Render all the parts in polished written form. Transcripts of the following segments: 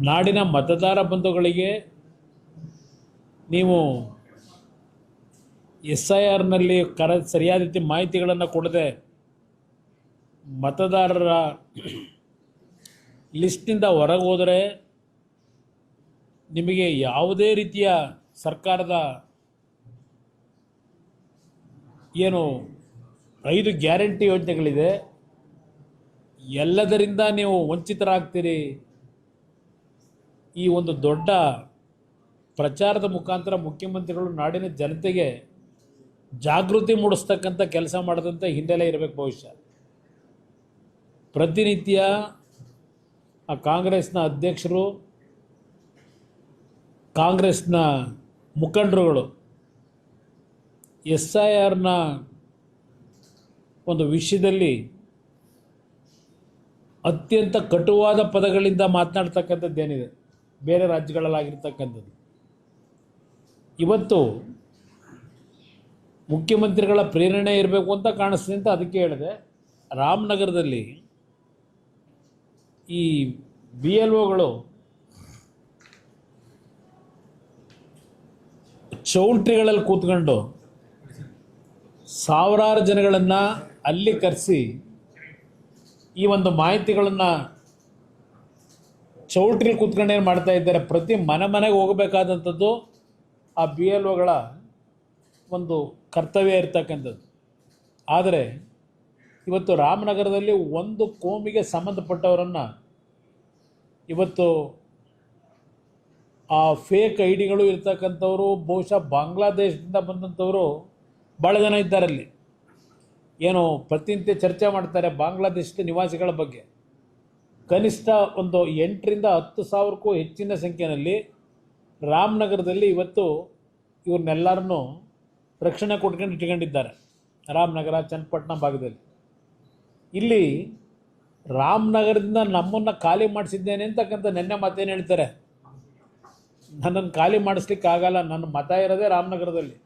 ನಾಡಿನ ಮತದಾರ ಬಂಧುಗಳಿಗೆ ನೀವು SIRನಲ್ಲಿ ಸರಿಯಾದ ರೀತಿ ಮಾಹಿತಿಗಳನ್ನು ಕೊಡದೆ ಮತದಾರರ ಲಿಸ್ಟ್ನಿಂದ ಹೊರಗೆ ಹೋದರೆ ನಿಮಗೆ ಯಾವುದೇ ರೀತಿಯ ಸರ್ಕಾರದ ಏನು 5 ಗ್ಯಾರಂಟಿ ಯೋಜನೆಗಳಿದೆ ಎಲ್ಲದರಿಂದ ನೀವು ವಂಚಿತರಾಗ್ತೀರಿ. ಈ ಒಂದು ದೊಡ್ಡ ಪ್ರಚಾರದ ಮುಖಾಂತರ ಮುಖ್ಯಮಂತ್ರಿಗಳು ನಾಡಿನ ಜನತೆಗೆ ಜಾಗೃತಿ ಮೂಡಿಸ್ತಕ್ಕಂಥ ಕೆಲಸ ಮಾಡಿದಂಥ ಹಿನ್ನೆಲೆ ಇರಬೇಕು. ಬಹುಶಃ ಪ್ರತಿನಿತ್ಯ ಆ ಕಾಂಗ್ರೆಸ್ನ ಅಧ್ಯಕ್ಷರು, ಕಾಂಗ್ರೆಸ್ನ ಮುಖಂಡರುಗಳು SIRನ ಒಂದು ವಿಷಯದಲ್ಲಿ ಅತ್ಯಂತ ಕಟುವಾದ ಪದಗಳಿಂದ ಮಾತನಾಡ್ತಕ್ಕಂಥದ್ದೇನಿದೆ ಬೇರೆ ರಾಜ್ಯಗಳಲ್ಲಾಗಿರ್ತಕ್ಕಂಥದ್ದು. ಇವತ್ತು ಮುಖ್ಯಮಂತ್ರಿಗಳ ಪ್ರೇರಣೆ ಇರಬೇಕು ಅಂತ ಕಾಣಿಸ್ತದೆ ಅಂತ ಅದಕ್ಕೆ ಹೇಳಿದೆ. ರಾಮನಗರದಲ್ಲಿ ಈ BLOಗಳು ಚೌಲ್ಟ್ರಿಗಳಲ್ಲಿ ಕೂತ್ಕೊಂಡು ಸಾವಿರಾರು ಜನಗಳನ್ನು ಅಲ್ಲಿ ಕರೆಸಿ ಈ ಒಂದು ಮಾಹಿತಿಗಳನ್ನು ಚೌಲ್ಟ್ರಿ ಕೂತ್ಕೊಂಡು ಏನು ಮಾಡ್ತಾ ಇದ್ದಾರೆ, ಪ್ರತಿ ಮನೆಗೆ ಹೋಗಬೇಕಾದಂಥದ್ದು ಆ BLOಗಳ ಒಂದು ಕರ್ತವ್ಯ ಇರ್ತಕ್ಕಂಥದ್ದು. ಆದರೆ ಇವತ್ತು ರಾಮನಗರದಲ್ಲಿ ಒಂದು ಕೋಮಿಗೆ ಸಂಬಂಧಪಟ್ಟವರನ್ನು ಇವತ್ತು ಆ ಫೇಕ್ ಐಡಿಗಳು ಇರ್ತಕ್ಕಂಥವರು ಬಹುಶಃ ಬಾಂಗ್ಲಾದೇಶದಿಂದ ಬಂದಂಥವರು ಭಾಳ ಜನ ಇದ್ದಾರಲ್ಲಿ. ಏನು ಪ್ರತಿನಿತ್ಯ ಚರ್ಚೆ ಮಾಡ್ತಾರೆ ಬಾಂಗ್ಲಾದೇಶದ ನಿವಾಸಿಗಳ ಬಗ್ಗೆ. ಕನಿಷ್ಠ ಒಂದು 8ರಿಂದ 10 ಸಾವಿರಕ್ಕೂ ಹೆಚ್ಚಿನ ಸಂಖ್ಯೆಯಲ್ಲಿ ರಾಮನಗರದಲ್ಲಿ ಇವತ್ತು ಇವ್ರನ್ನೆಲ್ಲರನ್ನೂ ರಕ್ಷಣೆ ಕೊಟ್ಕೊಂಡು ಇಟ್ಕೊಂಡಿದ್ದಾರೆ. ರಾಮನಗರ, ಚನ್ನಪಟ್ಟಣ ಭಾಗದಲ್ಲಿ. ಇಲ್ಲಿ ರಾಮನಗರದಿಂದ ನಮ್ಮನ್ನು ಖಾಲಿ ಮಾಡಿಸಿದ್ದೇನೆ ಅಂತಕ್ಕಂಥ ನೆನ್ನೆ ಮಾತೇನು ಹೇಳ್ತಾರೆ. ನನ್ನನ್ನು ಖಾಲಿ ಮಾಡಿಸ್ಲಿಕ್ಕಾಗಲ್ಲ, ನನ್ನ ಮತ ಇರೋದೇ ರಾಮನಗರದಲ್ಲಿ.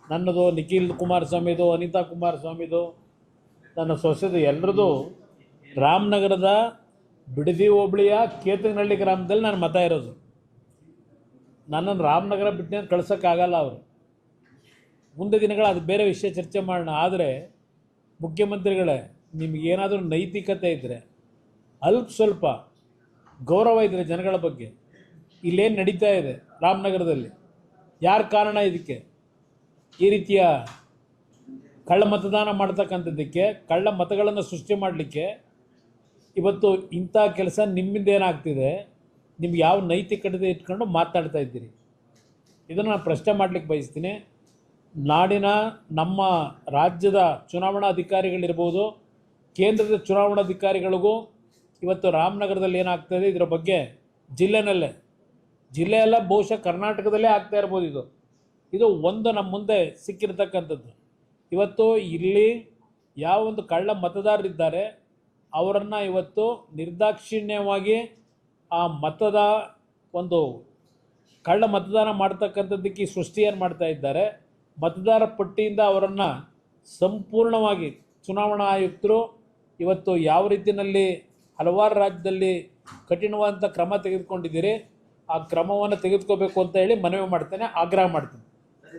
ನನ್ನದು, ನಿಖಿಲ್ ಕುಮಾರಸ್ವಾಮಿದು, ಅನಿತಾ ಕುಮಾರಸ್ವಾಮಿದು, ನನ್ನ ಸೊಸೆದು, ಎಲ್ಲರದು ರಾಮನಗರದ ಬಿಡದಿ ಹೋಬಳಿಯ ಕೇತನಹಳ್ಳಿ ಗ್ರಾಮದಲ್ಲಿ ನನ್ನ ಮತ ಇರೋದು. ನನ್ನನ್ನು ರಾಮನಗರ ಬಿಟ್ಟು ಕಳ್ಸೋಕ್ಕಾಗಲ್ಲ ಅವರು. ಮುಂದೆ ದಿನಗಳು ಅದು ಬೇರೆ ವಿಷಯ ಚರ್ಚೆ ಮಾಡೋಣ. ಆದರೆ ಮುಖ್ಯಮಂತ್ರಿಗಳೇ, ನಿಮಗೇನಾದರೂ ನೈತಿಕತೆ ಇದ್ದರೆ, ಸ್ವಲ್ಪ ಗೌರವ ಇದ್ದರೆ ಜನಗಳ ಬಗ್ಗೆ, ಇಲ್ಲೇನು ನಡೀತಾ ಇದೆ ರಾಮನಗರದಲ್ಲಿ, ಯಾರ ಕಾರಣ ಇದಕ್ಕೆ, ಈ ರೀತಿಯ ಕಳ್ಳ ಮತದಾನ ಮಾಡ್ತಕ್ಕಂಥದ್ದಕ್ಕೆ, ಕಳ್ಳ ಮತಗಳನ್ನು ಸೃಷ್ಟಿ ಮಾಡಲಿಕ್ಕೆ ಇವತ್ತು ಇಂಥ ಕೆಲಸ ನಿಮ್ಮಿಂದ ಏನಾಗ್ತಿದೆ, ನಿಮ್ಗೆ ಯಾವ ನೈತಿಕತೆ ಇಟ್ಕೊಂಡು ಮಾತನಾಡ್ತಾ ಇದ್ದೀರಿ, ಇದನ್ನು ನಾನು ಪ್ರಶ್ನೆ ಮಾಡಲಿಕ್ಕೆ ಬಯಸ್ತೀನಿ. ನಾಡಿನ ನಮ್ಮ ರಾಜ್ಯದ ಚುನಾವಣಾ ಅಧಿಕಾರಿಗಳಿರ್ಬೋದು, ಕೇಂದ್ರದ ಚುನಾವಣಾಧಿಕಾರಿಗಳಿಗೂ ಇವತ್ತು ರಾಮನಗರದಲ್ಲಿ ಏನಾಗ್ತಾಯಿದೆ ಇದರ ಬಗ್ಗೆ ಜಿಲ್ಲೆಯಲ್ಲ ಬಹುಶಃ ಕರ್ನಾಟಕದಲ್ಲೇ ಆಗ್ತಾ ಇರ್ಬೋದು. ಇದು ಒಂದು ನಮ್ಮ ಮುಂದೆ ಸಿಕ್ಕಿರ್ತಕ್ಕಂಥದ್ದು. ಇವತ್ತು ಇಲ್ಲಿ ಯಾವ ಒಂದು ಕಳ್ಳ ಮತದಾರರಿದ್ದಾರೆ ಅವರನ್ನು ಇವತ್ತು ನಿರ್ದಾಕ್ಷಿಣ್ಯವಾಗಿ ಆ ಮತದ ಒಂದು ಕಳ್ಳ ಮತದಾನ ಮಾಡ್ತಕ್ಕಂಥದ್ದಕ್ಕೆ ಸೃಷ್ಟಿಯನ್ನು ಮಾಡ್ತಾ ಇದ್ದಾರೆ. ಮತದಾರ ಪಟ್ಟಿಯಿಂದ ಅವರನ್ನು ಸಂಪೂರ್ಣವಾಗಿ ಚುನಾವಣಾ ಆಯುಕ್ತರು ಇವತ್ತು ಯಾವ ರೀತಿಯಲ್ಲಿ ಹಲವಾರು ರಾಜ್ಯದಲ್ಲಿ ಕಠಿಣವಾದಂಥ ಕ್ರಮ ತೆಗೆದುಕೊಂಡಿದ್ದೀರಿ, ಆ ಕ್ರಮವನ್ನು ತೆಗೆದುಕೋಬೇಕು ಅಂತ ಹೇಳಿ ಮನವಿ ಮಾಡ್ತೇನೆ, ಆಗ್ರಹ ಮಾಡ್ತೇನೆ.